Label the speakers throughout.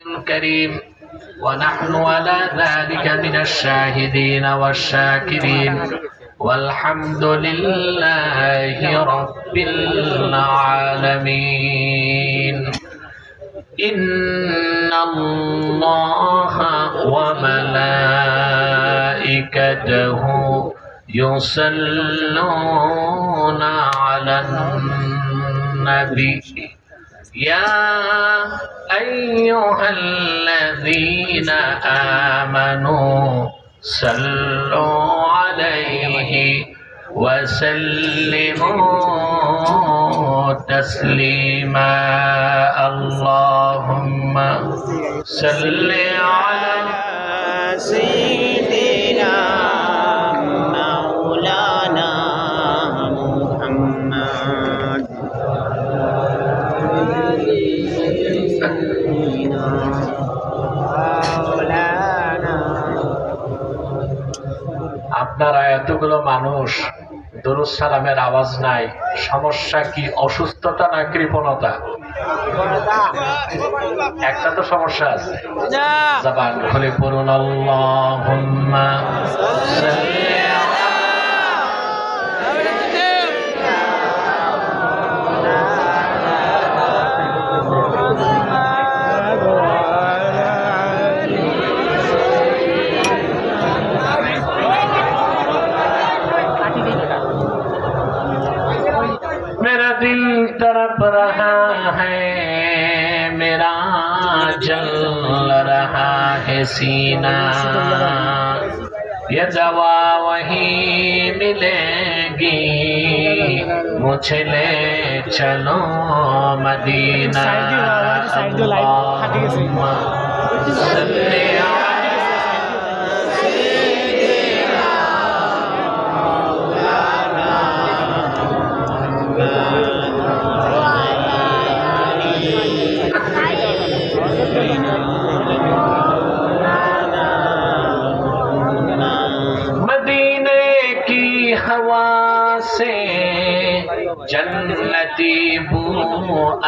Speaker 1: الكريم ونحن على ذلك من الشاهدين والشاكرين والحمد لله رب العالمين. إن الله وملائكته يصلون على النبي يا أيها الذين آمنوا صلوا عليه وسلموا تسليما. اللهم صل على
Speaker 2: سيدنا مولانا محمد.
Speaker 1: আপনারা এতগুলো মানুষ দুরূদ সালামের আওয়াজ নাই, সমস্যা কি? অসুস্থতা না কৃপণতা? একটা তো সমস্যা আছে। জবান খুলে পড়ুন আল্লাহুম্মা সাল্লি तरफ रहा है, मेरा जल रहा है सीना, ये दवा वही मिलेगी, मुझे ले चलो मदीना। अल्लाहुम्मा सल्ली हवा से जन्नती बू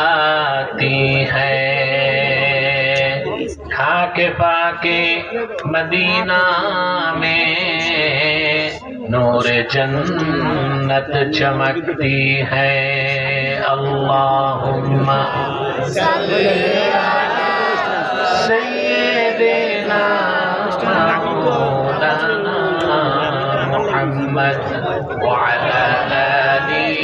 Speaker 1: आती है, खाके पाके मदीना में नूर जन्नत चमकती है। अल्लाहुम्मा सय्यिदना محمد وعلى آله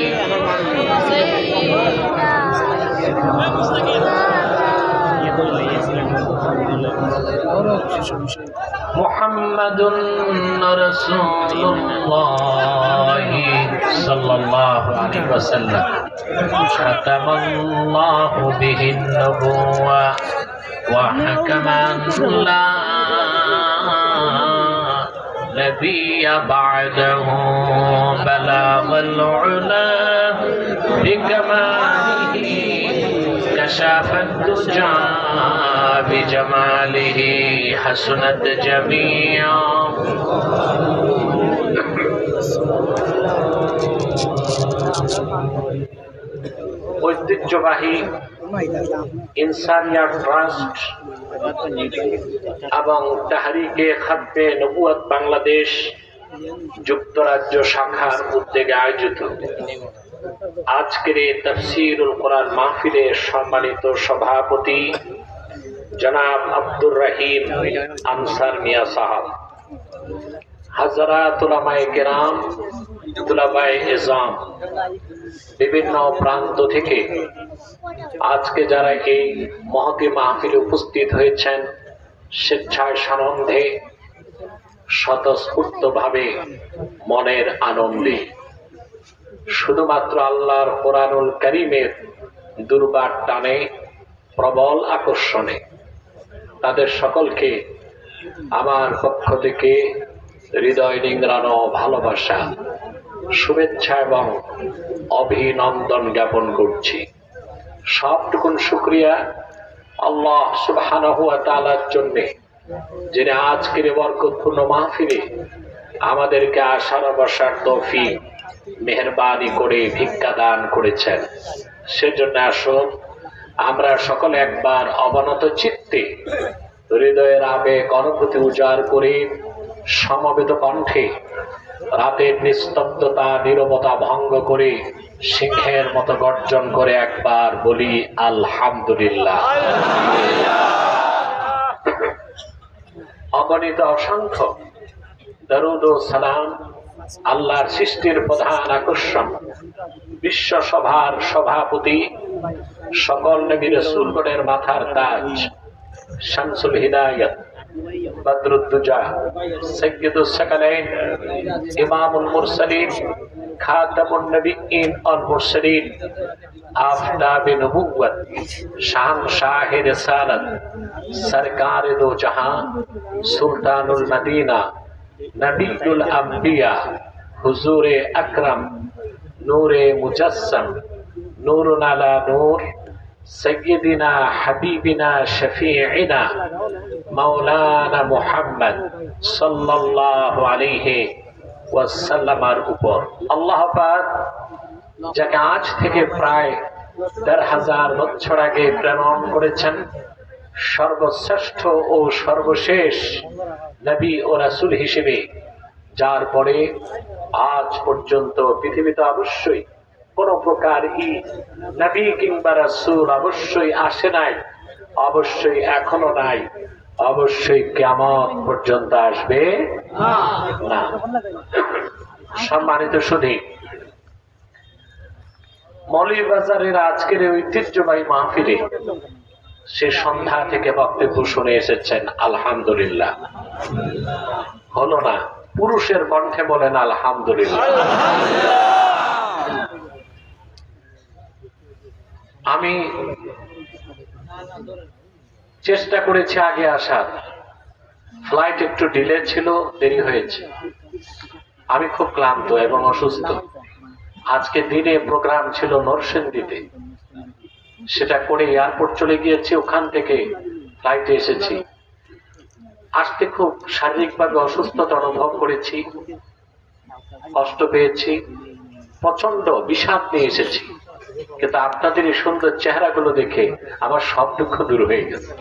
Speaker 1: محمد رسول الله صلى الله عليه وسلم ختم الله به النبوة وحكم لا نبي بعده بلغ العلا بكماله كشف الدجى بجماله حسنت جميعا ঐতিহ্যবাহী ইনসানিয়া ট্রাস্ট এবং তাহরিকে খাদ্যে নবুয়ত বাংলাদেশ যুক্তরাজ্য শাখার উদ্যোগে আয়োজিত আজকের এই তাফসীরুল কোরআন মাহফিলের সম্মানিত সভাপতি জনাব আব্দুর রহিম আনসার মিয়া সাহেব, হাজরাত উলামায়ে কেরাম, তুলাবায়ে ইজাম, বিভিন্ন প্রান্ত থেকে আজকে যারা এই মহতি মাহফিলে উপস্থিত হয়েছেন, স্বেচ্ছায় সানন্দে স্বতঃস্ফূর্তভাবে মনের আনন্দে শুধুমাত্র আল্লাহর কোরআনুল কারীমের দুর্বার টানে প্রবল আকর্ষণে তাদের সকলকে আমার পক্ষ থেকে হৃদয় নিংড়ানো ভালোবাসা, শুভেচ্ছা এবং অভিনন্দন জ্ঞাপন করছি। সবটুকুন শুকরিয়া আল্লাহ সুবহানাহু ওয়া তাআলার জন্য, যিনি আজকের বরকতপূর্ণ মাহফিলে আমাদেরকে আসার বসার তৌফিক মেহেরবানি করে ভিক্ষা দান করেছেন। সেজন্য আসুন আমরা সকলে একবার অবনত চিত্তে হৃদয়ের আবেগ অনুভূতি উজাড় করে সমবেত কণ্ঠে রাতের নিস্তব্ধতা নীরবতা ভঙ্গ করে সিংহের মতো গর্জন করে একবার বলি আলহামদুলিল্লাহ। অগণিত অসংখ্য দরুদ ও সালাম আল্লাহর সৃষ্টির প্রধান আকর্ষণ, বিশ্ব সভার সভাপতি, সকল নবী রাসূলগণের মাথার তাজ, শামসুল হিদায়াত, বদরুদ্দুজা, সাইয়্যিদুস সাকালাইন, ইমামুল মুরসালিন, খাতামুন নবিয়্যিন ওয়াল মুরসালিন, আফতাবে নবুওয়াত, শাহনশাহে রিসালাত, সরকারে দো জাহান, সুলতানুল মদিনা, নবিয়ুল আম্বিয়া, হুজুরে আকরাম, নূরে মুজাসসাম, নূরুন আলা নূর, সৈয়দিনা হাবিবিনা শফিঈনা মাওলানা মুহাম্মদ সাল্লাল্লাহু আলাইহি ওয়াসাল্লামের উপর আল্লাহ পাক যাকে আজ থেকে প্রায় ১,৫০০ বছর আগে প্রেরণ করেছেন সর্বশ্রেষ্ঠ ও সর্বশেষ নবী ও রাসূল হিসেবে, যার পরে আজ পর্যন্ত পৃথিবীতে অবশ্যই কোন প্রকার নবী কিংবা রাসূল অবশ্যই আসে নাই, অবশ্যই এখনো নাই, অবশ্যই কিয়ামত পর্যন্ত আসবে না। সম্মানিত সুধী, মৌলভীবাজারের আজকের ঐতিহ্যবাহী মাহফিলে সে সন্ধ্যা থেকে বক্তব্য শুনে এসেছেন আলহামদুলিল্লাহ। হলো না? পুরুষের কণ্ঠে বলেন আলহামদুলিল্লাহ। আমি চেষ্টা করেছি আগে আসার, ফ্লাইট একটু ডিলে ছিল, দেরি হয়েছে। আমি খুব ক্লান্ত এবং অসুস্থ। আজকে দিনে প্রোগ্রাম ছিল নরসিংদীতে, সেটা করে এয়ারপোর্ট চলে গিয়েছি, ওখান থেকে ফ্লাইটে এসেছি। আসতে খুব শারীরিকভাবে অসুস্থতা অনুভব করেছি, কষ্ট পেয়েছি, প্রচন্ড বিষাদ নিয়ে এসেছি, কিন্তু আপনাদের এই সুন্দর চেহারাগুলো দেখে আমার সব দুঃখ দূর হয়ে গেছে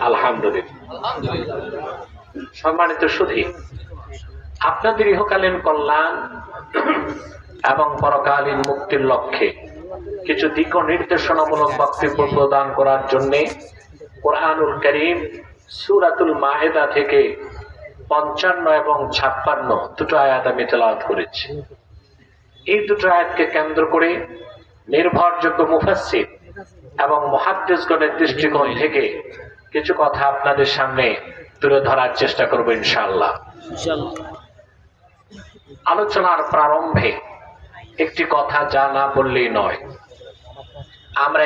Speaker 1: আলহামদুলিল্লাহ। সম্মানিত সুধী, আপনাদের ইহকালীন কল্যাণ এবং পরকালীন মুক্তির লক্ষ্যে কিছু দিক নির্দেশনামূলক বক্তব্য প্রদান করার জন্য কোরআনুল কারীম সূরাতুল মায়েদা থেকে ৫৫ এবং ৫৬ দুটো আয়াত আমি তেলাওয়াত করেছি। এই দুটো আয়াতকে কেন্দ্র করে নির্ভরযোগ্য মুফাসসির এবং মুহাদ্দিসগণের দৃষ্টিকোণ থেকে কিছু কথা আপনাদের সামনে তুলে ধরার চেষ্টা করব ইনশাআল্লাহ। আলোচনার প্রারম্ভে একটি কথা যা না বললেই নয়, আমরা